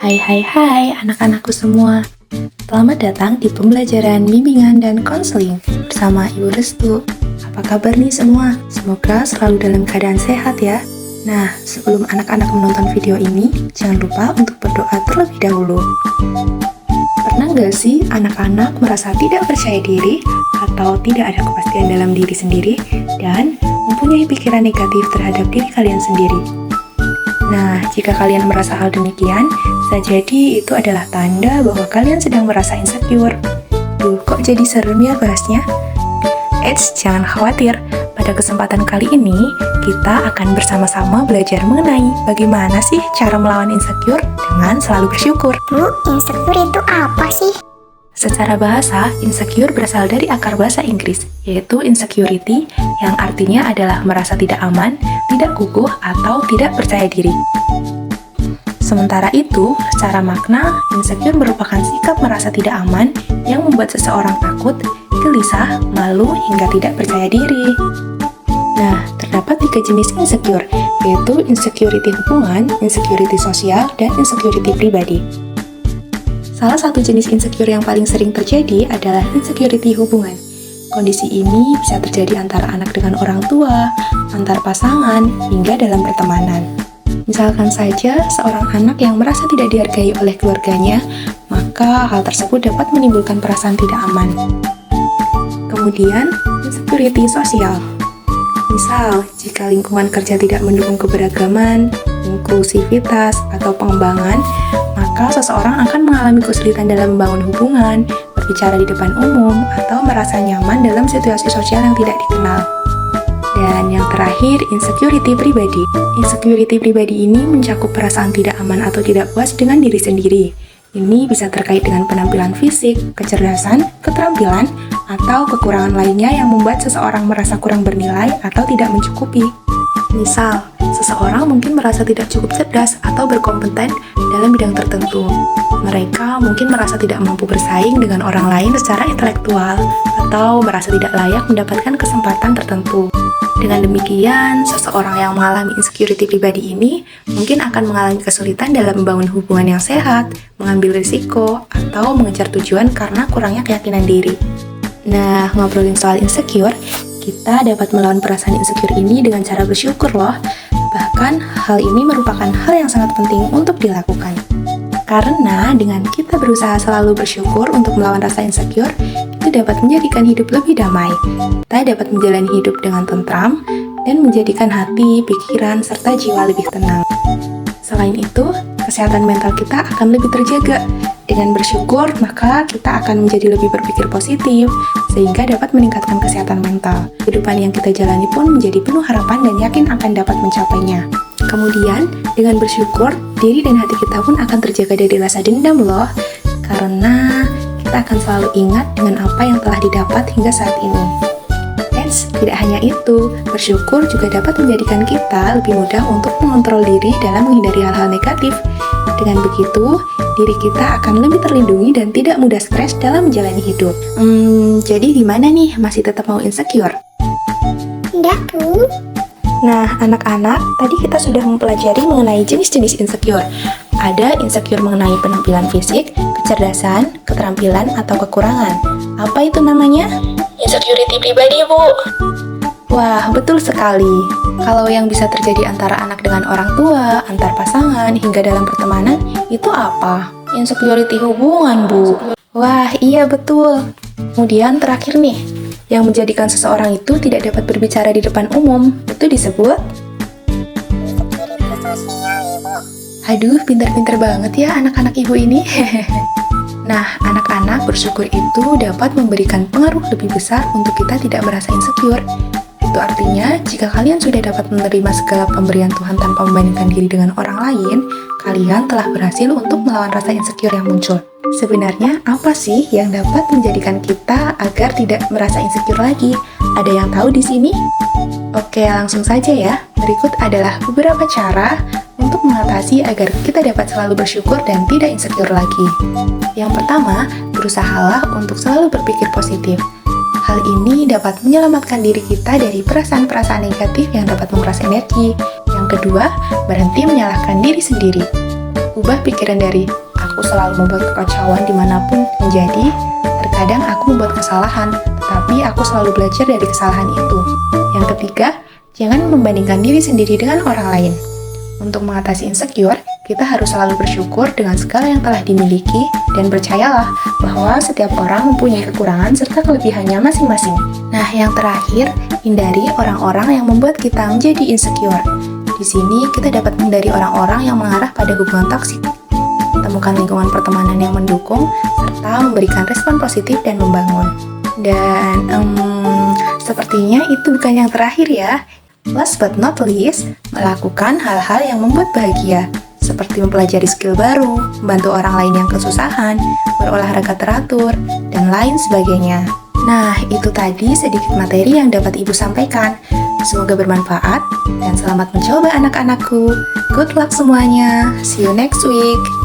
Hai anak-anakku semua. Selamat datang di pembelajaran bimbingan dan konseling bersama Ibu Restu. Apa kabar nih semua? Semoga selalu dalam keadaan sehat ya. Nah, sebelum anak-anak menonton video ini, jangan lupa untuk berdoa terlebih dahulu. Pernah nggak sih anak-anak merasa tidak percaya diri atau tidak ada kepastian dalam diri sendiri dan mempunyai pikiran negatif terhadap diri kalian sendiri? Nah, jika kalian merasa hal demikian, bisa jadi itu adalah tanda bahwa kalian sedang merasa insecure. Duh, kok jadi serem ya bahasnya? Eits, jangan khawatir. Pada kesempatan kali ini, kita akan bersama-sama belajar mengenai bagaimana sih cara melawan insecure dengan selalu bersyukur. Bu, insecure itu apa sih? Secara bahasa, insecure berasal dari akar bahasa Inggris, yaitu insecurity, yang artinya adalah merasa tidak aman, tidak kukuh, atau tidak percaya diri. Sementara itu, secara makna, insecure merupakan sikap merasa tidak aman yang membuat seseorang takut, gelisah, malu, hingga tidak percaya diri. Nah, terdapat 3 jenis insecure, yaitu insecurity hubungan, insecurity sosial, dan insecurity pribadi. Salah satu jenis insecure yang paling sering terjadi adalah insecurity hubungan. Kondisi ini bisa terjadi antara anak dengan orang tua, antar pasangan, hingga dalam pertemanan. Misalkan saja seorang anak yang merasa tidak dihargai oleh keluarganya, maka hal tersebut dapat menimbulkan perasaan tidak aman. Kemudian, insecurity sosial. Misal, jika lingkungan kerja tidak mendukung keberagaman, inklusivitas, atau pengembangan, maka seseorang akan mengalami kesulitan dalam membangun hubungan, berbicara di depan umum, atau merasa nyaman dalam situasi sosial yang tidak dikenal. Dan yang terakhir, insecurity pribadi. Insecurity pribadi ini mencakup perasaan tidak aman atau tidak puas dengan diri sendiri. Ini bisa terkait dengan penampilan fisik, kecerdasan, keterampilan, atau kekurangan lainnya yang membuat seseorang merasa kurang bernilai atau tidak mencukupi. Misal, seseorang mungkin merasa tidak cukup cerdas atau berkompeten dalam bidang tertentu. Mereka mungkin merasa tidak mampu bersaing dengan orang lain secara intelektual atau merasa tidak layak mendapatkan kesempatan tertentu. Dengan demikian, seseorang yang mengalami insecurity pribadi ini mungkin akan mengalami kesulitan dalam membangun hubungan yang sehat, mengambil risiko, atau mengejar tujuan karena kurangnya keyakinan diri. Nah, ngobrolin soal insecure, kita dapat melawan perasaan insecure ini dengan cara bersyukur loh. Bahkan, hal ini merupakan hal yang sangat penting untuk dilakukan. Karena dengan kita berusaha selalu bersyukur untuk melawan rasa insecure, itu dapat menjadikan hidup lebih damai. Kita dapat menjalani hidup dengan tentram dan menjadikan hati, pikiran, serta jiwa lebih tenang. Selain itu, kesehatan mental kita akan lebih terjaga. Dengan bersyukur, maka kita akan menjadi lebih berpikir positif, sehingga dapat meningkatkan kesehatan mental. Kehidupan yang kita jalani pun menjadi penuh harapan dan yakin akan dapat mencapainya. Kemudian, dengan bersyukur, diri dan hati kita pun akan terjaga dari rasa dendam loh, karena kita akan selalu ingat dengan apa yang telah didapat hingga saat ini. Tidak hanya itu, bersyukur juga dapat menjadikan kita lebih mudah untuk mengontrol diri dalam menghindari hal-hal negatif. Dengan begitu, diri kita akan lebih terlindungi dan tidak mudah stres dalam menjalani hidup. Jadi gimana nih? Masih tetap mau insecure? Enggak, Bu. Nah, anak-anak, tadi kita sudah mempelajari mengenai jenis-jenis insecure. Ada insecure mengenai penampilan fisik, kecerdasan, keterampilan, atau kekurangan. Apa itu namanya? Insecurity pribadi, Bu. Wah, betul sekali. Kalau yang bisa terjadi antara anak dengan orang tua, antar pasangan, hingga dalam pertemanan, itu apa? Insecurity hubungan, Bu. Wah, iya betul. Kemudian terakhir nih, yang menjadikan seseorang itu tidak dapat berbicara di depan umum, itu disebut? Insecurity sosial, Ibu. Aduh, pintar-pintar banget ya anak-anak ibu ini. Nah, anak-anak bersyukur itu dapat memberikan pengaruh lebih besar untuk kita tidak merasa insecure. Itu artinya, jika kalian sudah dapat menerima segala pemberian Tuhan tanpa membandingkan diri dengan orang lain, kalian telah berhasil untuk melawan rasa insecure yang muncul. Sebenarnya, apa sih yang dapat menjadikan kita agar tidak merasa insecure lagi? Ada yang tahu di sini? Oke, langsung saja ya. Berikut adalah beberapa cara untuk mengatasi agar kita dapat selalu bersyukur dan tidak insecure lagi. Yang pertama, berusahalah untuk selalu berpikir positif. Hal ini dapat menyelamatkan diri kita dari perasaan-perasaan negatif yang dapat menguras energi. Yang kedua, berhenti menyalahkan diri sendiri. Ubah pikiran dari aku selalu membuat kekacauan dimanapun menjadi terkadang aku membuat kesalahan, tetapi aku selalu belajar dari kesalahan itu. Yang ketiga, jangan membandingkan diri sendiri dengan orang lain. Untuk mengatasi insecure, kita harus selalu bersyukur dengan segala yang telah dimiliki dan percayalah bahwa setiap orang mempunyai kekurangan serta kelebihannya masing-masing. Nah, yang terakhir, hindari orang-orang yang membuat kita menjadi insecure. Di sini kita dapat menghindari orang-orang yang mengarah pada hubungan toksik. Temukan lingkungan pertemanan yang mendukung serta memberikan respon positif dan membangun. Dan sepertinya itu bukan yang terakhir ya. Last but not least, melakukan hal-hal yang membuat bahagia, seperti mempelajari skill baru, membantu orang lain yang kesusahan, berolahraga teratur, dan lain sebagainya. Nah, itu tadi sedikit materi yang dapat Ibu sampaikan. Semoga bermanfaat, dan selamat mencoba anak-anakku. Good luck semuanya. See you next week.